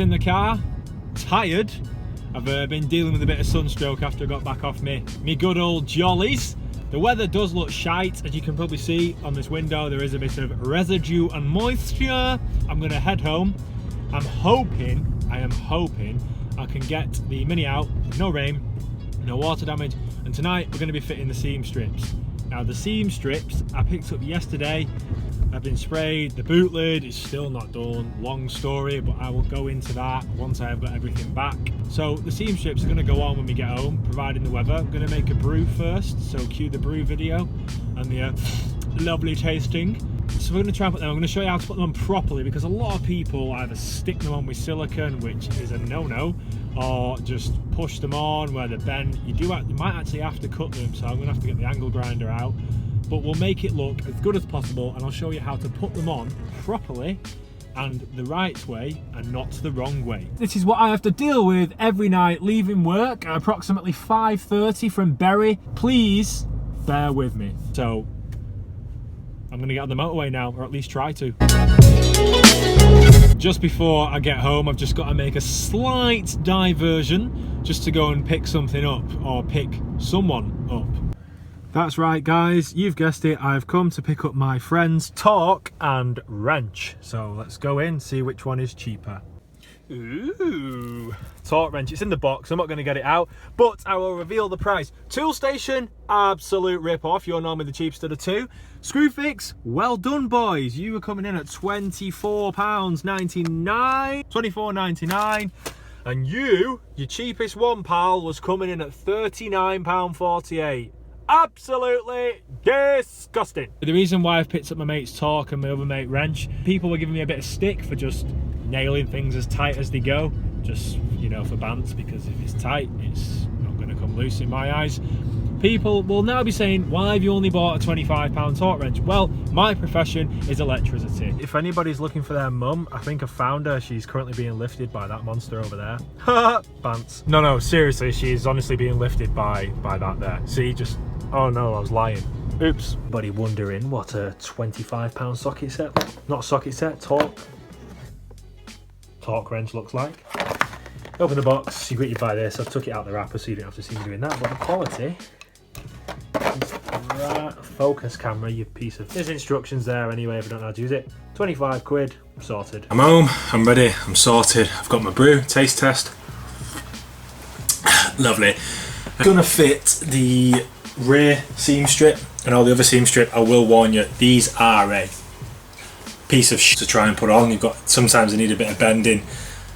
in the car, tired. I've been dealing with a bit of sunstroke after I got back off me good old jollies. The weather does look shite, as you can probably see on this window. There is a bit of residue and moisture. I'm gonna head home. I am hoping I can get the Mini out with no rain, no water damage, and tonight we're gonna be fitting the seam strips. Now the seam strips I picked up yesterday, have been sprayed, the boot lid is still not done, long story, but I will go into that once I have got everything back. So the seam strips are gonna go on when we get home, providing the weather. I'm gonna make a brew first, so cue the brew video and the lovely tasting. So we're gonna try and put them, I'm gonna show you how to put them on properly, because a lot of people either stick them on with silicone, which is a no-no, or just push them on where they're bent. You might actually have to cut them, so I'm gonna have to get the angle grinder out. But we'll make it look as good as possible, and I'll show you how to put them on properly and the right way and not the wrong way. This is what I have to deal with every night leaving work at approximately 5:30 from Bury. Please bear with me. So I'm gonna get on the motorway now, or at least try to. Just before I get home, I've just got to make a slight diversion just to go and pick something up, or pick someone up. That's right guys, you've guessed it, I've come to pick up my friend's torque and wrench. So let's go in, see which one is cheaper. Ooh, torque wrench, it's in the box, I'm not going to get it out, but I will reveal the price. Tool station, absolute rip-off, you're normally the cheapest of the two. Screwfix, well done boys, you were coming in at £24.99, £24.99. And your cheapest one, pal, was coming in at £39.48. Absolutely disgusting. The reason why I've picked up my mate's torque and my other mate wrench, people were giving me a bit of stick for just nailing things as tight as they go, just, you know, for bants, because if it's tight, it's not going to come loose in my eyes. People will now be saying, why have you only bought a £25 torque wrench? Well, my profession is electricity. If anybody's looking for their mum, I think I found her. She's currently being lifted by that monster over there. Bants. No, seriously, she's honestly being lifted by that there. See, just, oh no, I was lying. Oops. Anybody wondering what a £25 socket set, not socket set, torque wrench looks like? Open the box, you buy this. I've took it out the wrapper so you don't have to see me doing that, but the quality, right, focus camera, you piece of, there's instructions there anyway if I don't know how to use it. 25 quid, sorted. I'm home, I'm ready, I'm sorted, I've got my brew, taste test. Lovely. I'm gonna fit the rear seam strip and all the other seam strip. I will warn you, these are a piece of shit to try and put on. You've got, sometimes they need a bit of bending,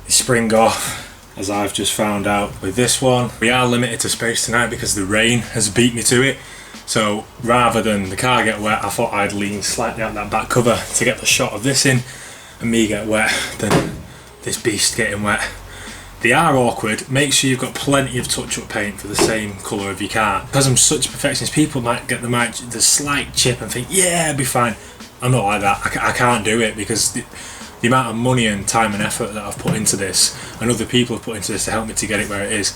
they spring off, as I've just found out with this one. We are limited to space tonight because the rain has beat me to it. So rather than the car get wet, I thought I'd lean slightly out that back cover to get the shot of this in and me get wet than this beast getting wet. They are awkward. Make sure you've got plenty of touch-up paint for the same colour of your car. Because I'm such a perfectionist, people might get the slight chip and think, yeah, it'll be fine. I'm not like that. I can't do it, because the amount of money and time and effort that I've put into this, and other people have put into this to help me to get it where it is,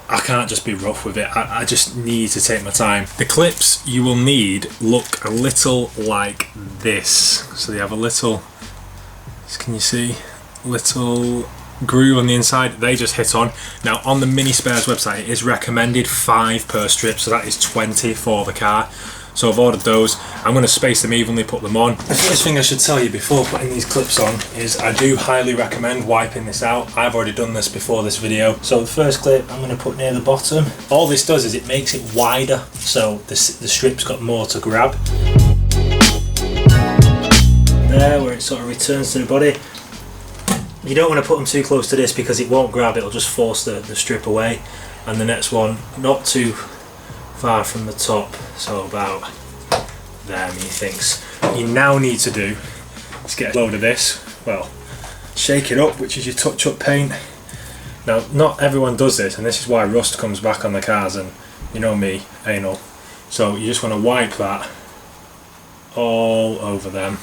I can't just be rough with it. I just need to take my time. The clips you will need look a little like this. So they have a little, can you see, little groove on the inside. They just hit on. Now on the Mini Spares website it is recommended 5 per strip, so that is 20 for the car. So I've ordered those. I'm going to space them evenly, put them on. The first thing I should tell you before putting these clips on is I do highly recommend wiping this out. I've already done this before this video. So the first clip I'm going to put near the bottom. All this does is it makes it wider, so the strip's got more to grab. There, where it sort of returns to the body. You don't want to put them too close to this because it won't grab, it'll just force the strip away. And the next one, not too far from the top, so about there, methinks. What you now need to do is get a load of this, well, shake it up, which is your touch-up paint. Now, not everyone does this, and this is why rust comes back on the cars, and you know me, anal. So you just want to wipe that all over them.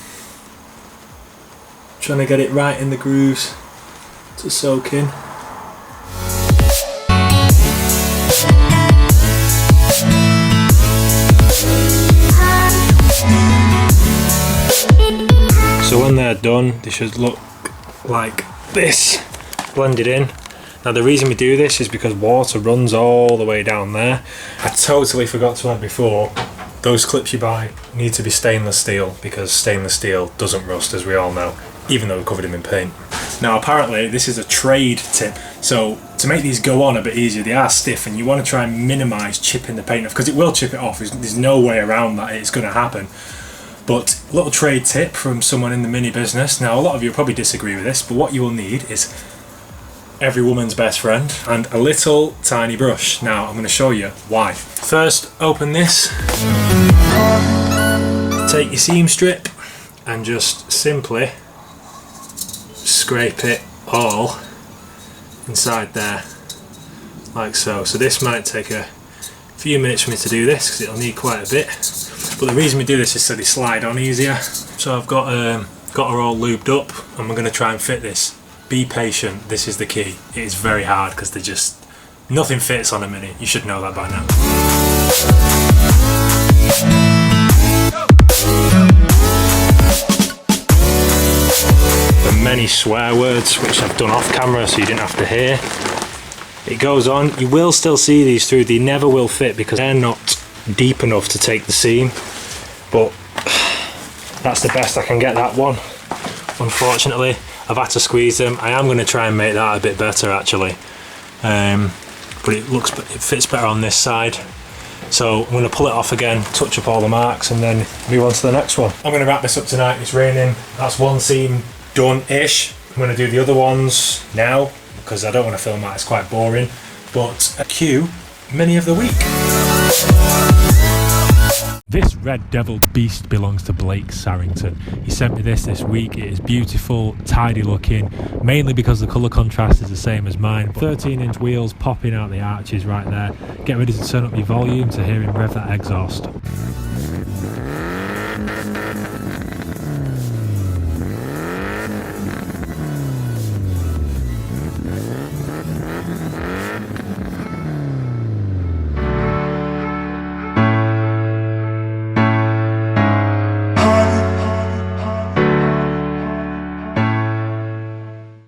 Trying to get it right in the grooves to soak in. So when they're done, they should look like this. blend it in. Now the reason we do this is because water runs all the way down there. I totally forgot to add before, those clips you buy need to be stainless steel, because stainless steel doesn't rust, as we all know, even though we covered them in paint. Now apparently this is a trade tip, so to make these go on a bit easier, they are stiff and you want to try and minimise chipping the paint off, because it will chip it off. There's no way around that, it's going to happen. But a little trade tip from someone in the mini business. Now a lot of you will probably disagree with this, but what you will need is every woman's best friend and a little tiny brush. Now I'm going to show you why. First, open this, take your seam strip and just simply scrape it all inside there, like so. So this might take a few minutes for me to do this because it'll need quite a bit, but the reason we do this is so they slide on easier. So I've got her all lubed up and we're going to try and fit this. Be patient, this is the key. It is very hard because nothing fits on a mini. You should know that by now. The many swear words, which I've done off camera so you didn't have to hear. It goes on. You will still see these through. They never will fit because they're not deep enough to take the seam. But that's the best I can get that one. Unfortunately, I've had to squeeze them. I am going to try and make that a bit better actually, but it fits better on this side. So I'm going to pull it off again, touch up all the marks, and then move on to the next one. I'm going to wrap this up tonight. It's raining. That's one seam done-ish. I'm going to do the other ones now because I don't want to film that. It's quite boring. But cue mini of the week. This red devil beast belongs to Blake Sarrington. He sent me this week. It is beautiful, tidy looking, mainly because the colour contrast is the same as mine. 13-inch wheels popping out the arches right there. Get ready to turn up your volume to hear him rev that exhaust.